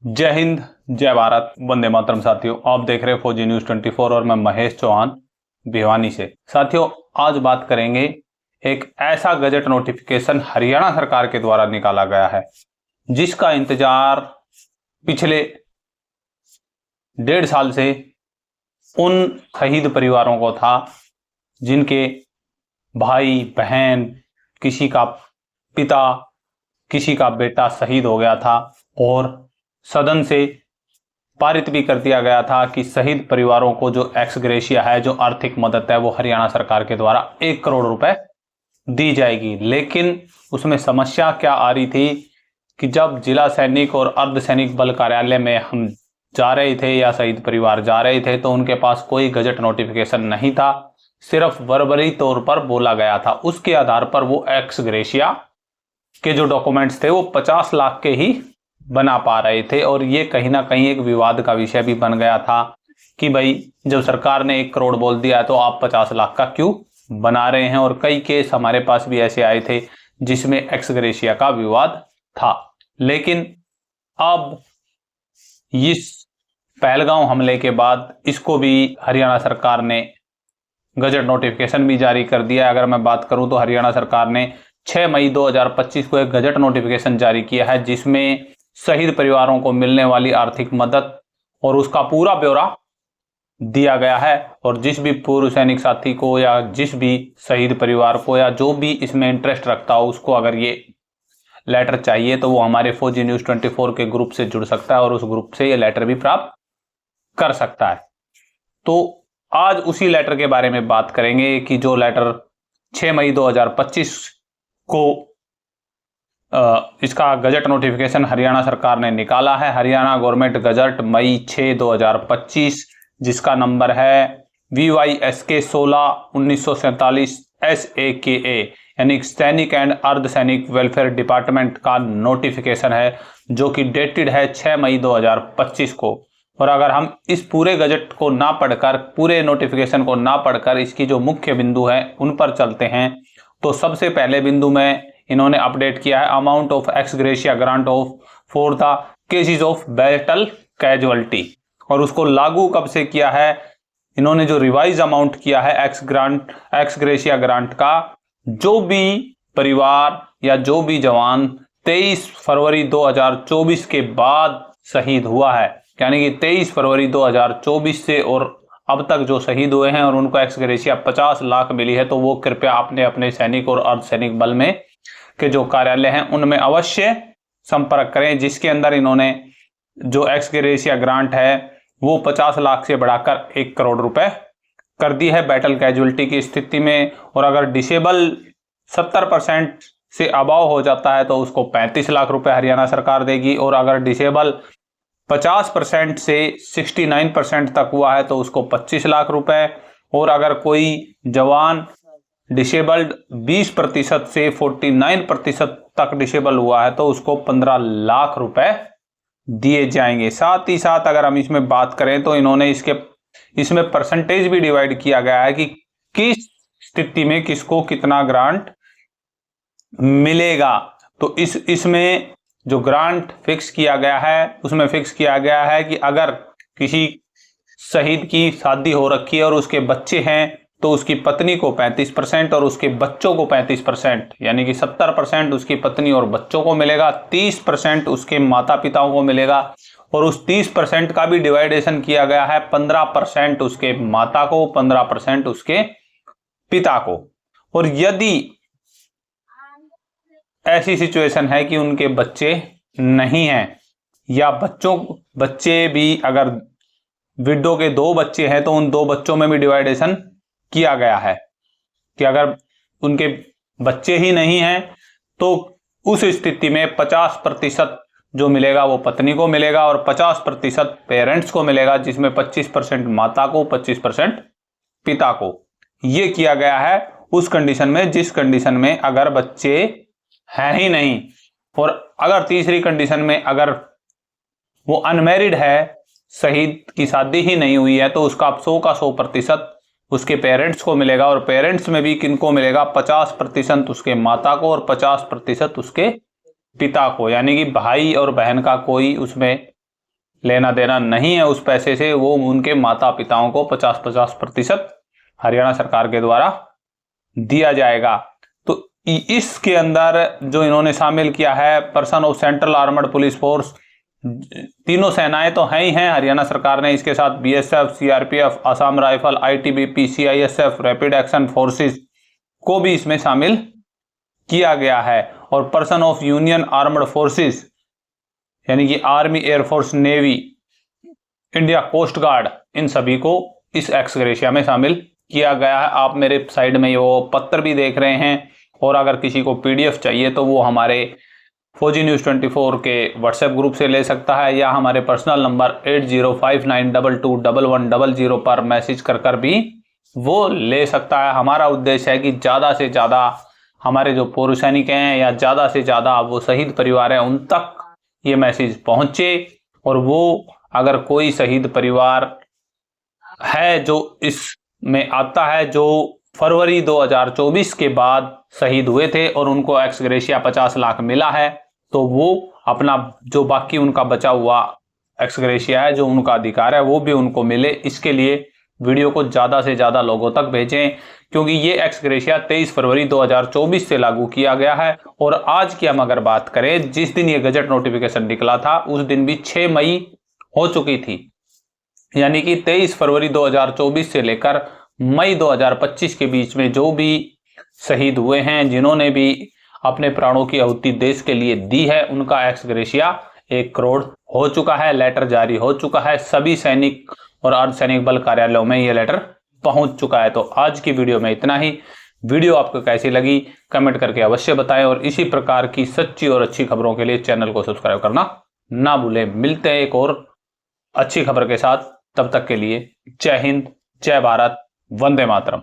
जय हिंद, जय भारत, वंदे मातरम। साथियों, आप देख रहे हैं फौजी न्यूज 24 और मैं महेश चौहान भिवानी से। साथियों, आज बात करेंगे एक ऐसा गजट नोटिफिकेशन हरियाणा सरकार के द्वारा निकाला गया है जिसका इंतजार पिछले 1.5 साल से उन शहीद परिवारों को था जिनके भाई बहन, किसी का पिता, किसी का बेटा शहीद हो गया था और सदन से पारित भी कर दिया गया था कि शहीद परिवारों को जो एक्स ग्रेशिया है, जो आर्थिक मदद है, वो हरियाणा सरकार के द्वारा 1 करोड़ रुपए दी जाएगी। लेकिन उसमें समस्या क्या आ रही थी कि जब जिला सैनिक और अर्ध सैनिक बल कार्यालय में हम जा रहे थे या शहीद परिवार जा रहे थे तो उनके पास कोई गजट नोटिफिकेशन नहीं था, सिर्फ वर्बली तौर पर बोला गया था। उसके आधार पर वो एक्स ग्रेशिया के जो डॉक्यूमेंट्स थे वो 50 लाख के ही बना पा रहे थे और ये कहीं ना कहीं एक विवाद का विषय भी बन गया था कि भाई जब सरकार ने 1 करोड़ बोल दिया तो आप 50 लाख का क्यों बना रहे हैं। और कई केस हमारे पास भी ऐसे आए थे जिसमें एक्स ग्रेशिया का विवाद था। लेकिन अब इस पहलगांव हमले के बाद इसको भी हरियाणा सरकार ने गजट नोटिफिकेशन भी जारी कर दिया। अगर मैं बात करूं तो हरियाणा सरकार ने 6 मई 2025 को एक गजट नोटिफिकेशन जारी किया है जिसमें शहीद परिवारों को मिलने वाली आर्थिक मदद और उसका पूरा ब्यौरा दिया गया है। और जिस भी पूर्व सैनिक साथी को या जिस भी शहीद परिवार को या जो भी इसमें इंटरेस्ट रखता हो उसको अगर ये लेटर चाहिए तो वो हमारे फौजी न्यूज 24 के ग्रुप से जुड़ सकता है और उस ग्रुप से ये लेटर भी प्राप्त कर सकता है। तो आज उसी लेटर के बारे में बात करेंगे कि जो लेटर 6 मई 2025 को इसका गजट नोटिफिकेशन हरियाणा सरकार ने निकाला है। हरियाणा गवर्नमेंट गजट मई 6 2025 जिसका नंबर है VYSK 16/1947 SAKA यानी सैनिक एंड अर्ध सैनिक वेलफेयर डिपार्टमेंट का नोटिफिकेशन है जो कि डेटेड है 6 मई 2025 को। और अगर हम इस पूरे गजट को ना पढ़कर, पूरे नोटिफिकेशन को ना पढ़कर इसकी जो मुख्य बिंदु हैं उन पर चलते हैं तो सबसे पहले बिंदु में इन्होंने अपडेट किया है amount of x gratia grant of for the cases of battle casualty. और उसको लागू कब से किया है, इन्होंने जो रिवाइज अमाउंट किया है एक्स ग्रेशिया ग्रांट का, जो भी परिवार या जो भी जवान 23 फरवरी 2024 के बाद शहीद हुआ है, यानी कि 23 फरवरी 2024 से और अब तक जो शहीद हुए हैं और उनको एक्स ग्रेशिया 50 लाख मिली है, तो वो कृपया अपने अपने सैनिक और अर्ध सैनिक बल में के जो कार्यालय हैं उनमें अवश्य संपर्क करें, जिसके अंदर इन्होंने जो एक्स ग्रेशिया ग्रांट है वो 50 लाख से बढ़ाकर 1 करोड़ रुपए कर दी है बैटल कैजुअलिटी की स्थिति में। और अगर डिसेबल 70% से अबाव हो जाता है तो उसको 35 लाख रुपए हरियाणा सरकार देगी और अगर डिसेबल 50% से 69% तक हुआ है तो उसको 25 लाख रुपए। और अगर कोई जवान डिसेबल्ड 20% से 49% तक डिसेबल हुआ है तो उसको 15 लाख रुपए दिए जाएंगे। साथ ही साथ अगर हम इसमें बात करें तो इन्होंने इसमें परसेंटेज भी डिवाइड किया गया है कि किस स्थिति में किसको कितना ग्रांट मिलेगा। तो इसमें जो ग्रांट फिक्स किया गया है उसमें फिक्स किया गया है कि अगर किसी शहीद की शादी हो रखी है और उसके बच्चे हैं तो उसकी पत्नी को 35% और उसके बच्चों को 35%, यानी कि 70% उसकी पत्नी और बच्चों को मिलेगा, 30% उसके माता पिताओं को मिलेगा और उस 30% का भी डिवाइडेशन किया गया है 15% उसके माता को, 15% उसके पिता को। और यदि ऐसी सिचुएशन है कि उनके बच्चे नहीं हैं या बच्चे भी, अगर विडो के 2 बच्चे हैं तो उन 2 बच्चों में भी डिवाइडेशन किया गया है कि अगर उनके बच्चे ही नहीं हैं तो उस स्थिति में 50% जो मिलेगा वो पत्नी को मिलेगा और 50% पेरेंट्स को मिलेगा, जिसमें 25% माता को, 25% पिता को। ये किया गया है उस कंडीशन में जिस कंडीशन में अगर बच्चे हैं ही नहीं। और अगर तीसरी कंडीशन में अगर वो अनमैरिड है, शहीद की शादी ही नहीं हुई है, तो उसका 100 का 100% उसके पेरेंट्स को मिलेगा। और पेरेंट्स में भी किनको मिलेगा, 50% उसके माता को और 50% उसके पिता को, यानी कि भाई और बहन का कोई उसमें लेना देना नहीं है उस पैसे से, वो उनके माता पिताओं को 50-50% हरियाणा सरकार के द्वारा दिया जाएगा। तो इसके अंदर जो इन्होंने शामिल किया है person of central armed police force, तीनों सेनाएं तो हैं ही हैं हरियाणा सरकार ने, इसके साथ BSF, CRPF, Assam rifle, ITBP, CISF, rapid action forces को भी इसमें शामिल किया गया है। और person of union armed forces यानी कि army, air force, navy, India coast guard, इन सभी को इस एक्स ग्रेशिया में शामिल किया गया है। आप मेरे साइड में वो पत्र भी देख रहे हैं, और अगर किसी को पीडीएफ चाहिए तो वो हमारे फौजी न्यूज़ 24 के व्हाट्सएप ग्रुप से ले सकता है, या हमारे पर्सनल नंबर 8059221100 पर मैसेज कर भी वो ले सकता है। हमारा उद्देश्य है कि ज़्यादा से ज़्यादा हमारे जो पूर्व सैनिक हैं या ज़्यादा से ज़्यादा वो शहीद परिवार हैं उन तक ये मैसेज पहुँचे, और वो अगर कोई शहीद परिवार है जो इसमें आता है, जो फरवरी 2024 के बाद शहीद हुए थे और उनको एक्स ग्रेशिया 50 लाख मिला है, तो वो अपना जो बाकी उनका बचा हुआ एक्स ग्रेशिया है, जो उनका अधिकार है, वो भी उनको मिले। इसके लिए वीडियो को ज़्यादा से ज़्यादा लोगों तक भेजें, क्योंकि ये एक्स ग्रेशिया 23 फरवरी 2024 से लागू किया गया है। और आज की हम अगर बात करें, जिस दिन ये गजट नोटिफिकेशन निकला था उस दिन भी 6 मई हो चुकी थी, यानी कि 23 फरवरी 2024 से लेकर मई 2025 के बीच में जो भी शहीद हुए हैं, जिन्होंने भी अपने प्राणों की आहुति देश के लिए दी है, उनका एक्स ग्रेशिया 1 करोड़ हो चुका है, लेटर जारी हो चुका है, सभी सैनिक और अर्धसैनिक बल कार्यालयों में यह लेटर पहुंच चुका है। तो आज की वीडियो में इतना ही। वीडियो आपको कैसी लगी कमेंट करके अवश्य बताएं, और इसी प्रकार की सच्ची और अच्छी खबरों के लिए चैनल को सब्सक्राइब करना ना भूलें। मिलते हैं एक और अच्छी खबर के साथ, तब तक के लिए जय हिंद, जय भारत, वंदे मातरम।